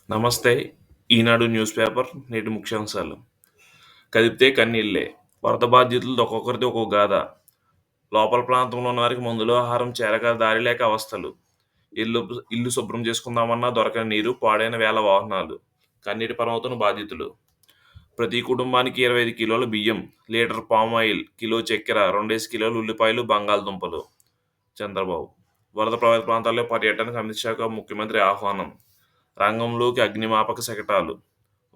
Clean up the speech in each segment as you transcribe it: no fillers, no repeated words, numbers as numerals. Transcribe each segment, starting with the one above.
నమస్తే. ఈనాడు news paper నేటి ముఖ్యాంశాలు. కదిపితే కన్నీళ్లే. వరద బాధితులది ఒక్కొక్కరిది ఒక్కో గాథ. లోపల ప్రాంతంలో ఉన్న వారికి మందులు, ఆహారం చేరక దారి లేక అవస్థలు. ఇల్లు ఇల్లు శుభ్రం చేసుకుందామన్నా దొరకని నీరు, పాడైన వేల వాహనాలు. కన్నీటి పరమవుతున్న బాధితులు. ప్రతి కుటుంబానికి 25 కిలోల బియ్యం, లీటర్ పామాయిల్, కిలో చక్కెర, 2 కిలోలు ఉల్లిపాయలు, బంగాళదుంపలు. చంద్రబాబు. వరద ప్రభావిత ప్రాంతాల్లో పర్యటనకు అమిత్ షాకు ముఖ్యమంత్రి ఆహ్వానం. రంగంలోకి అగ్నిమాపక శకటాలు.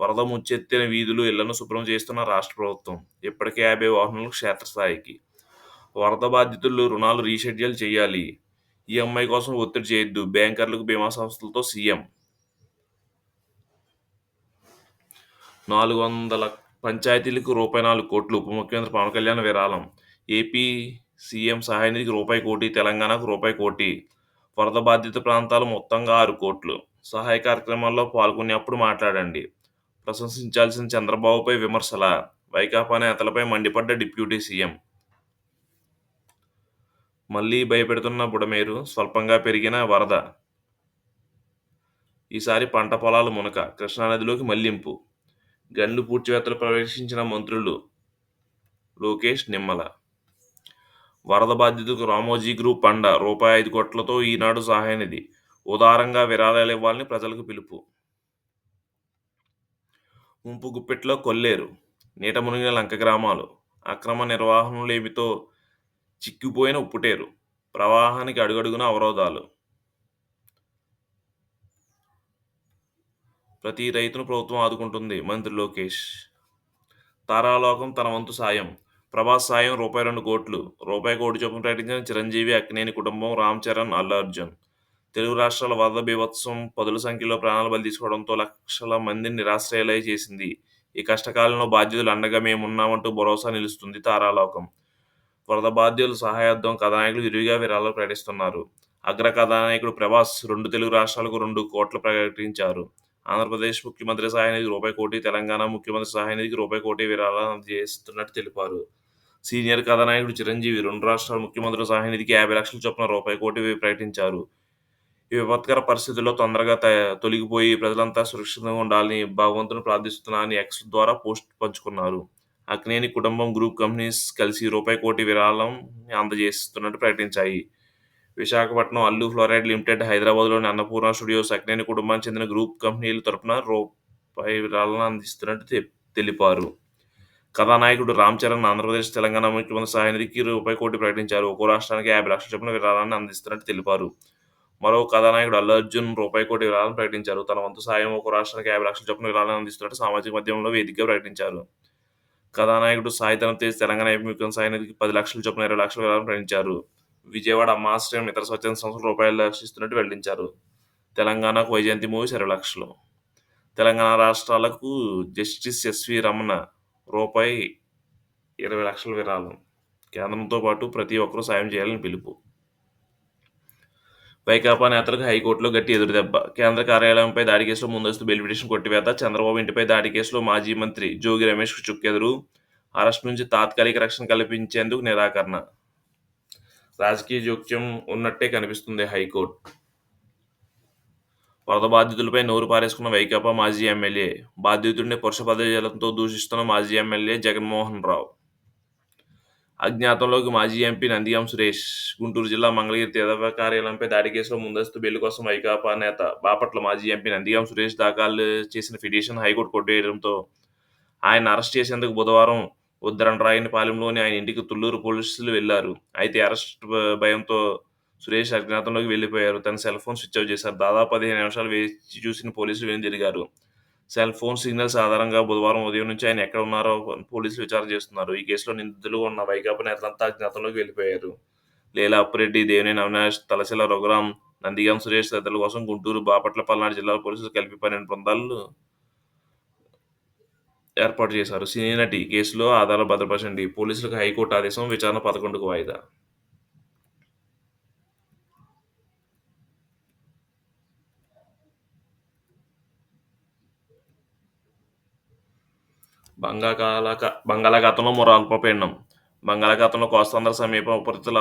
వరద ముచ్చెత్తిన వీధులు, ఇళ్లను శుభ్రం చేస్తున్న రాష్ట్ర ప్రభుత్వం. ఇప్పటికే 50 వాహనాలు క్షేత్రస్థాయికి. వరద బాధితులు రుణాలు రీషెడ్యూల్ చేయాలి. ఈఎంఐ కోసం ఒత్తిడి చేయొద్దు. బ్యాంకర్లకు, బీమా సంస్థలతో సీఎం. 400 పంచాయతీలకు రూపాయి 4 కోట్లు. ఉప ముఖ్యమంత్రి పవన్ కళ్యాణ్ విరాళం. ఏపీ సీఎం సహాయ నిధికి రూపాయి కోటి, తెలంగాణకు రూపాయి కోటి. వరద బాధిత ప్రాంతాలు మొత్తంగా 6 కోట్లు. సహాయ కార్యక్రమాల్లో పాల్గొనేప్పుడు మాట్లాడండి. ప్రశంసించాల్సిన చంద్రబాబుపై విమర్శల. వైకాపా నేతలపై మండిపడ్డ డిప్యూటీ సీఎం. మళ్లీ భయపెడుతున్న బుడమేరు, స్వల్పంగా పెరిగిన వరద. ఈసారి పంట పొలాలు మునక, కృష్ణానదిలోకి మళ్లింపు. గన్లు పూడ్చివేతలు ప్రవేశించిన మంత్రులు లోకేష్, నిమ్మల. వరద బాధితులకు రామోజీ గ్రూప్ అండ. రూపాయి 5 కోట్లతో ఈనాడు సహాయ నిధి. ఉదారంగా విరాళాలు ఇవ్వాలని ప్రజలకు పిలుపు. ముంపు గుప్పెట్లో కొల్లేరు. నీట మునిగిన లంక గ్రామాలు. అక్రమ నిర్వహణలేమితో చిక్కిపోయిన ఉప్పుటేరు. ప్రవాహానికి అడుగడుగున అవరోధాలు. ప్రతి రైతును ప్రభుత్వం ఆదుకుంటుంది. మంత్రి లోకేష్. తారాలోకం తన వంతు సాయం. ప్రభాస్ సాయం రూపాయి 2 కోట్లు. రూపాయి కోటి చొప్పున ప్రకటించిన చిరంజీవి, అక్కినేని కుటుంబం, రామ్ చరణ్, అల్లు అర్జున్. తెలుగు రాష్ట్రాల వరద బీభత్సం పదుల సంఖ్యలో ప్రాణాలు బలి తీసుకోవడంతో లక్షల మందిని నిరాశ్రయాలై చేసింది. ఈ కష్టకాలంలో బాధ్యులు అండగా మేమున్నామంటూ భరోసా నిలుస్తుంది తారాలోకం. వరద బాధ్యులు సహాయార్థం కథానాయకులు విరివిగా విరాళాలు ప్రకటిస్తున్నారు. అగ్ర కథానాయకుడు ప్రభాస్ 2 తెలుగు రాష్ట్రాలకు 2 కోట్లు ప్రకటించారు. ఆంధ్రప్రదేశ్ ముఖ్యమంత్రి సహాయ నిధికి రూపాయి కోటి, తెలంగాణ ముఖ్యమంత్రి సహాయ నిధికి రూపాయి కోటి విరాళాలు అందజేస్తున్నట్టు తెలిపారు. సీనియర్ కథానాయకుడు చిరంజీవి 2 రాష్ట్రాల ముఖ్యమంత్రుల సహాయ నిధికి 50 లక్షల చొప్పున రూపాయి కోటి ప్రకటించారు. ఈ విపత్కర పరిస్థితుల్లో తొందరగా తొలగిపోయి ప్రజలంతా సురక్షితంగా ఉండాలని భగవంతుని ప్రార్థిస్తున్నానని ఎక్స్ ద్వారా పోస్ట్ పంచుకున్నారు. అక్కినేని కుటుంబం, గ్రూప్ కంపెనీస్ కలిసి రూపాయి కోటి విరాళం అందజేస్తున్నట్టు ప్రకటించాయి. విశాఖపట్నం అల్లు ఫ్లోరైడ్ లిమిటెడ్, హైదరాబాద్లోని అన్నపూర్ణ స్టూడియోస్ అక్కినేని కుటుంబానికి చెందిన గ్రూప్ కంపెనీల తరపున రూపాయి విరాళాలను అందిస్తున్నట్టు తెలిపారు. కథానాయకుడు రామ్ చరణ్ ఆంధ్రప్రదేశ్, తెలంగాణ ముఖ్యమంత్రి సహాయ నిధికి రూపాయి కోటి ప్రకటించారు. ఒక్కో రాష్ట్రానికి 50 లక్షల చొప్పున విరాళాన్ని అందిస్తున్నట్టు తెలిపారు. మరో కథానాయకుడు అల్లు అర్జున్ రూపాయి కోటి విరాళాలను ప్రకటించారు. తన వంతు సాయం ఒక్కో రాష్ట్రానికి 50 లక్షల చొప్పున విరాళాలను అందిస్తున్నట్టు సామాజిక మాధ్యమంలో వేదికగా ప్రకటించారు. కథానాయకుడు సాయి ధరమ్ తేజ్ తెలంగాణ ఏపీ ముఖ్యమంత్రి సహాయ నిధికి 10 లక్షల చొప్పున 20 లక్షల విరాళాలను ప్రకటించారు. విజయవాడ అమ్మాశ్రయం ఇతర స్వచ్ఛంద సంస్థలు రూపాయలు లక్షిస్తున్నట్టు వెల్లడించారు. తెలంగాణకు వైజయంతి మూవీస్ 20 లక్షలు. తెలంగాణ రాష్ట్రాలకు జస్టిస్ ఎస్వి రమణ రూపాయి 20 లక్షల విరాళం. కేంద్రంతో పాటు ప్రతి ఒక్కరూ సాయం చేయాలని పిలుపు. వైకాపా నేతలకు హైకోర్టులో గట్టి ఎదురుదెబ్బ. కేంద్ర కార్యాలయంపై దాడి కేసులో ముందస్తు బెయిల్ పిటిషన్ కొట్టివేత. చంద్రబాబు ఇంటిపై దాడి కేసులో మాజీ మంత్రి జోగి రమేష్కు చుక్కెదురు. అరెస్టు నుంచి తాత్కాలిక రక్షణ కల్పించేందుకు నిరాకరణ. రాజకీయ జోక్యం ఉన్నట్టే కనిపిస్తుంది హైకోర్టు. వరద బాధితులపై నోరు పారేసుకున్న వైకాపా మాజీ ఎమ్మెల్యే. బాధితుడిని పురుష పదజాలంతో దూషిస్తున్న మాజీ ఎమ్మెల్యే జగన్మోహన్ రావు. అజ్ఞాతంలోకి మాజీ ఎంపీ నందిగాం సురేష్. గుంటూరు జిల్లా మంగళగిరి తీర్థ కార్యాలయంపై దాడి కేసులో ముందస్తు బెయిల్ కోసం వైకాపా నేత బాపట్ల మాజీ ఎంపీ నందిగాం సురేష్ దాఖలు చేసిన పిటిషన్ హైకోర్టు కొట్టివేయడంతో ఆయన అరెస్ట్ చేసేందుకు బుధవారం ఉద్దరణరాయనిపాలెంలోని ఆయన ఇంటికి తుళ్లూరు పోలీసులు వెళ్లారు. అయితే అరెస్ట్ భయంతో సురేష్ అజ్ఞాతంలోకి వెళ్లిపోయారు. తన సెల్ ఫోన్ స్విచ్ ఆఫ్ చేశారు. దాదాపు 15 నిమిషాలు వేచి చూసిన పోలీసులు వెనుదిరిగారు. సెల్ ఫోన్ సిగ్నల్స్ ఆధారంగా బుధవారం ఉదయం నుంచి ఆయన ఎక్కడ ఉన్నారో పోలీసులు విచారణ చేస్తున్నారు. ఈ కేసులో నిందితులుగా ఉన్న వైకాపా నేతలంతా అజ్ఞాతంలోకి వెళ్లిపోయారు. లీలా అప్పిరెడ్డి, దేవినేని అవినాష్, తలశిల రఘురాం, నందిగాం సురేష్ తదితరుల కోసం గుంటూరు, బాపట్ల, పల్నాడు జిల్లాల పోలీసులు కలిపి 12 బృందాలు ఏర్పాటు చేశారు. సినీ నటి కేసులో ఆధారాలు భద్రపరచండి. పోలీసులకు హైకోర్టు ఆదేశం. విచారణ 11కు వాయిదా. బంగాళాఖాతంలో మరో అల్పపీడనం. బంగాళాఖాతంలో కోస్తాంధ్ర సమీప ఉపరితల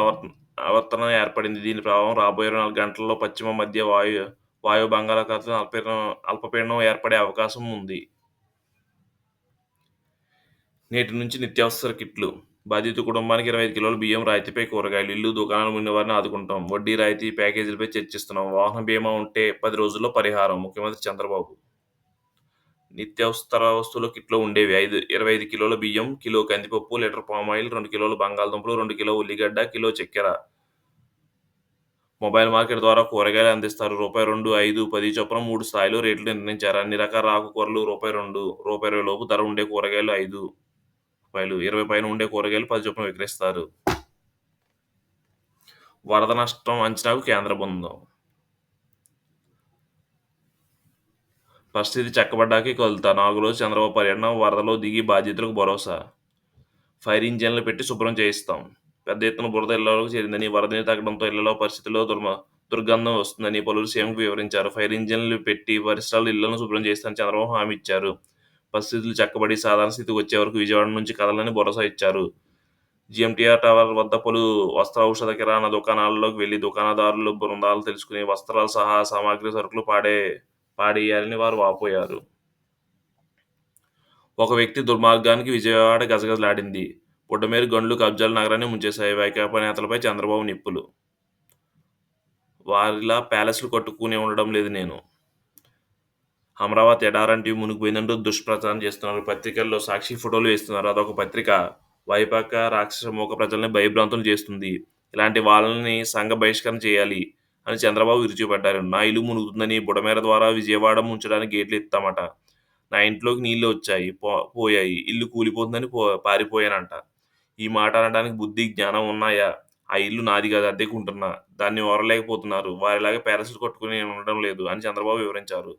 ఆవర్తనం ఏర్పడింది. దీని ప్రభావం రాబోయే 24 గంటల్లో పశ్చిమ మధ్య వాయు బంగాళాఖాతంలో అల్పపీడనం ఏర్పడే అవకాశం ఉంది. నేటి నుంచి నిత్యావసర కిట్లు. బాధిత కుటుంబానికి 25 కిలోల బియ్యం, రాయితీపై కూరగాయలు, ఇల్లు, దుకాణాలు ఉన్న వారిని ఆదుకుంటాం. వడ్డీ రాయితీ ప్యాకేజీలపై చర్చిస్తున్నాం. వాహన బీమా ఉంటే 10 రోజుల్లో పరిహారం. ముఖ్యమంత్రి చంద్రబాబు. నిత్యావసర వస్తువుల కిట్లో ఉండేవి 25 కిలోల బియ్యం, కిలో కందిపప్పు, లీటర్ పామాయిల్, 2 కిలోల బంగాళదుంపలు, 2 కిలో ఉల్లిగడ్డ, కిలో చక్కెర. మొబైల్ మార్కెట్ ద్వారా కూరగాయలు అందిస్తారు. రూపాయి 2, 5, 10 చొప్పున 3 స్థాయిలో రేట్లు నిర్ణయించారు. అన్ని రకాల ఆకుకూరలు రూపాయి 2, రూపాయి 20 లోపు ధర ఉండే కూరగాయలు 5 రూపాయలు, 20 పైన ఉండే కూరగాయలు 10 చొప్పున విక్రయిస్తారు. వరద నష్టం అంచనాకు కేంద్ర బృందం. పరిస్థితి చక్కబడ్డాకే కదులుతా. 4 రోజులు చంద్రబాబు పర్యటన. వరదలో దిగి బాధితులకు భరోసా. ఫైర్ ఇంజన్లు పెట్టి శుభ్రం చేయిస్తాం. పెద్ద ఎత్తున బురద ఇళ్లలోకి చేరిందని, వరద నీరు తగ్గడంతో ఇళ్లలో పరిస్థితుల్లో దుర్గంధం వస్తుందని పలువురు సీఎంకు వివరించారు. ఫైర్ ఇంజన్లు పెట్టి పరిసరాలు ఇళ్లను శుభ్రం చేస్తానని చంద్రబాబు హామీ ఇచ్చారు. పరిస్థితులు చక్కబడి సాధారణ స్థితికి వచ్చే వరకు విజయవాడ నుంచి కదలని భరోసా ఇచ్చారు. జీఎంటీఆర్ టవర్ వద్ద పలు వస్త్ర, ఔషధ, కిరాణా దుకాణాల్లోకి వెళ్లి దుకాణదారుల బృందాలు తెలుసుకుని వస్త్రాలు సహా సామాగ్రి సరుకులు పాడేయాలని వారు వాపోయారు. ఒక వ్యక్తి దుర్మార్గానికి విజయవాడ గజగజలాడింది. బుడ్డమేరు గండ్లు కబ్జాలు నగరాన్ని ముంచేశాయి. వైకాపా నేతలపై చంద్రబాబు నిప్పులు. వారిలా ప్యాలెస్లు కట్టుకుని ఉండడం లేదు నేను. అమరావతి ఎడారంటి మునిగిపోయిందంటూ దుష్ప్రచారం చేస్తున్నారు. పత్రికల్లో సాక్షి ఫోటోలు వేస్తున్నారు. అదొక పత్రిక. వైపాక రాక్షస మూక ప్రజల్ని భయభ్రాంతులు చేస్తుంది. ఇలాంటి వాళ్ళని సంఘ బహిష్కరణ చేయాలి అని చంద్రబాబు విరుచుకుపడ్డారు. నా ఇల్లు మునుగుతుందని బుడమేర ద్వారా విజయవాడ ముంచడానికి గేట్లు ఎత్తామట. నా ఇంట్లోకి నీళ్లు వచ్చాయి, పోయాయి. ఇల్లు కూలిపోతుందని పారిపోయానంట. ఈ మాట అనడానికి బుద్ధి, జ్ఞానం ఉన్నాయా? ఆ ఇల్లు నాది కాదు, అద్దెకుంటున్నా. దాన్ని ఓరలేకపోతున్నారు. వారిలాగా ప్యాలెస్లు కట్టుకుని ఉండడం లేదు అని చంద్రబాబు వివరించారు.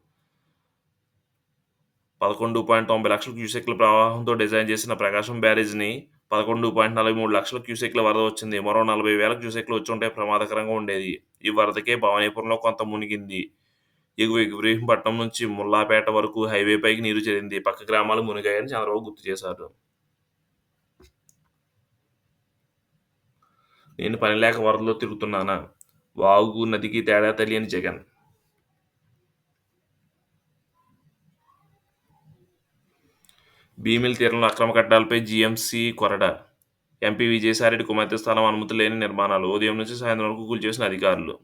11.90 లక్షల క్యూసెక్ల ప్రవాహంతో డిజైన్ చేసిన ప్రకాశం బ్యారేజ్ని 11.43 లక్షల క్యూసెక్ల వరద వచ్చింది. మరో 40,000 క్యూసెక్లు వచ్చుంటే ప్రమాదకరంగా ఉండేది. ఈ వరదకే భవానీపురంలో కొంత మునిగింది. ఎగువ ఇబ్రహీంపట్నం నుంచి ముల్లాపేట వరకు హైవేపైకి నీరు చేరింది. పక్క గ్రామాలు మునిగాయని చంద్రబాబు గుర్తు చేశారు. నేను పనిలేక వరదలో తిరుగుతున్నానా? వాగు, నదికి తేడా తెలియని జగన్. భీమిలి తీరంలో అక్రమ కట్టడాలపై జీఎంసీ కొరడ. ఎంపీ విజయసాయిరెడ్డి కుమార్తె స్థలం అనుమతి లేని నిర్మాణాలు. ఉదయం నుంచి సాయంత్రం వరకు కూల్చేసిన అధికారులు.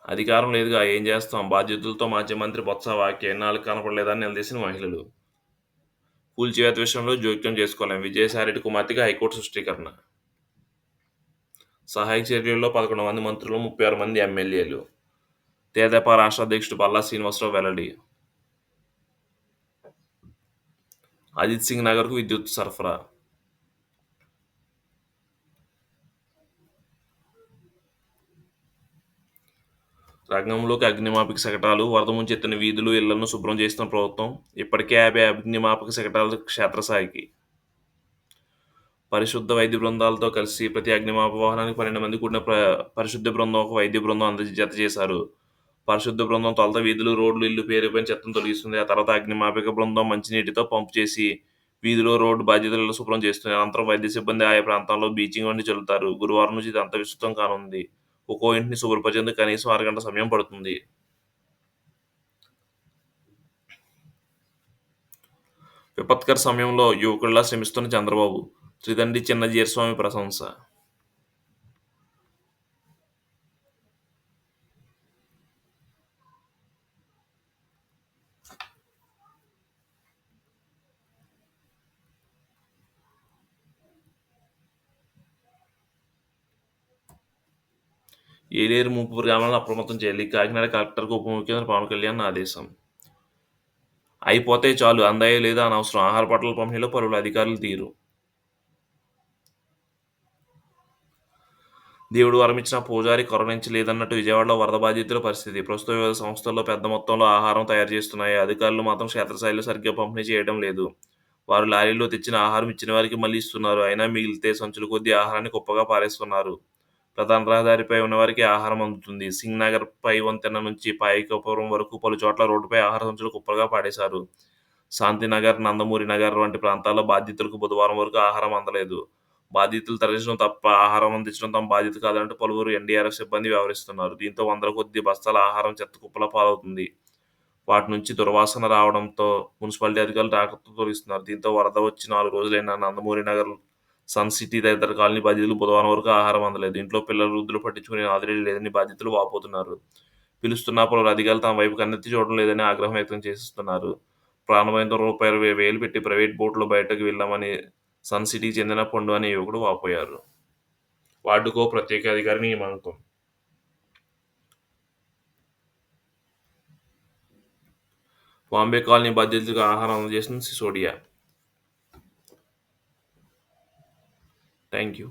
అధికారం లేదుగా ఏం చేస్తాం? బాధ్యతలతో మాజీ మంత్రి బొత్స వ్యాఖ్య. ఎన్నాళ్ళకి కనపడలేదని నిలదీసిన మహిళలు. కూల్చివేత విషయంలో జోక్యం చేసుకోలేం. విజయసాయిరెడ్డి కుమార్తెకి హైకోర్టు స్పష్టీకరణ. సహాయక చర్యల్లో 11 మంది మంత్రులు, 36 మంది ఎమ్మెల్యేలు. తెదేపా రాష్ట్ర అధ్యక్షుడు పల్లా శ్రీనివాసరావు వెల్లడి. అజిత్ సింగ్ నగర్కు విద్యుత్ సరఫరా. రంగంలోకి అగ్నిమాపక శకటాలు. వరద ముంచెత్తిన వీధులు, ఇళ్లను శుభ్రం చేస్తున్న ప్రభుత్వం. ఇప్పటికే 50 అగ్నిమాపక శకటాలు క్షేత్రస్థాయికి. పరిశుద్ధ వైద్య బృందాలతో కలిసి ప్రతి అగ్నిమాపక వాహనానికి 12 మంది కూడిన పరిశుద్ధ బృందం, ఒక వైద్య బృందం జత చేశారు. పరిశుద్ధ బృందం తొలుత వీధులు, రోడ్లు, ఇల్లు పేరుపైన చెత్తను తొలగిస్తుంది. ఆ తర్వాత అగ్నిమాపక బృందం మంచినీటితో పంపు చేసి వీధిలో రోడ్డు బాధ్యతలను శుభ్రం చేస్తుంది. అనంతరం వైద్య సిబ్బంది ఆయా ప్రాంతాల్లో బ్లీచింగ్ వంటి చల్లుతారు. గురువారం నుంచి ఇదంతా విస్తృతం కానుంది. ఒక్కో ఇంటిని శుభ్రపరిచేందుకు కనీసం అరగంట సమయం పడుతుంది. విపత్కర సమయంలో యువకుడిలా శ్రమిస్తున్న చంద్రబాబు. త్రిదండి చిన్నజీయస్వామి ప్రశంస. ఏలేరు ముంపు గ్రామాలను అప్రమత్తం చేయాలి. కాకినాడ కలెక్టర్కు ఉప ముఖ్యమంత్రి పవన్ కళ్యాణ్ ఆదేశం. అయిపోతే చాలు, అందాయో లేదా అనవసరం. ఆహార పొట్లాల పంపిణీలో పలువురు అధికారులు తీరు. దేవుడు వరమిచ్చిన పూజారి కరుణించలేదన్నట్టు విజయవాడలో వరద బాధితుల పరిస్థితి. ప్రస్తుతం వివిధ సంస్థల్లో పెద్ద మొత్తంలో ఆహారం తయారు చేస్తున్నాయి. అధికారులు మాత్రం క్షేత్రస్థాయిలో సరిగ్గా పంపిణీ చేయడం లేదు. వారు లారీలో తెచ్చిన ఆహారం ఇచ్చిన వారికి మళ్లీ ఇస్తున్నారు. అయినా మిగిలితే సంచుల కొద్దీ ఆహారాన్ని కుప్పగా పారేస్తున్నారు. ప్రధాన రహదారిపై ఉన్నవారికి ఆహారం అందుతుంది. సింగ్ నగర్ పై వంతెన నుంచి పాయకపురం వరకు పలు చోట్ల రోడ్డుపై ఆహార సంచులు కుప్పలుగా పాడేశారు. శాంతినగర్, నందమూరి నగర్ వంటి ప్రాంతాల్లో బాధితులకు బుధవారం వరకు ఆహారం అందలేదు. బాధితులు తరలించడం తప్ప ఆహారం అందించడం తమ బాధ్యత కాదంటూ పలువురు ఎన్డీఆర్ఎఫ్ సిబ్బంది వ్యవహరిస్తున్నారు. దీంతో వందల కొద్దీ బస్తాల ఆహారం చెత్త కుప్పల పాలవుతుంది. వాటి నుంచి దుర్వాసన రావడంతో మున్సిపాలిటీ అధికారులు ట్రాక్టర్‌తో తొలగిస్తున్నారు. దీంతో వరద వచ్చి 4 రోజులైనా నందమూరి నగర్, సన్ సిటీ తదితర కాలనీ బాధితులకు బుధవారం వరకు ఆహారం అందలేదు. ఇంట్లో పిల్లలు, వృద్ధులు పట్టించుకునే నాదుడే లేదని బాధితులు వాపోతున్నారు. పిలుస్తున్నా పలువురు అధికారులు తమ వైపు కన్నెత్తి చూడడం లేదని ఆగ్రహం వ్యక్తం చేస్తున్నారు. ప్రాణభయంతో రూ. 20,000 పెట్టి ప్రైవేట్ బోట్‌లో బయటకు వెళ్లామని సన్ సిటీకి చెందిన పండు అనే యువకుడు వాపోయారు. వార్డుకో ప్రత్యేక అధికారి నియామకం. బాంబే కాలనీ బాధితులకు ఆహారం అందజేసిన సిసోడియా. Thank you.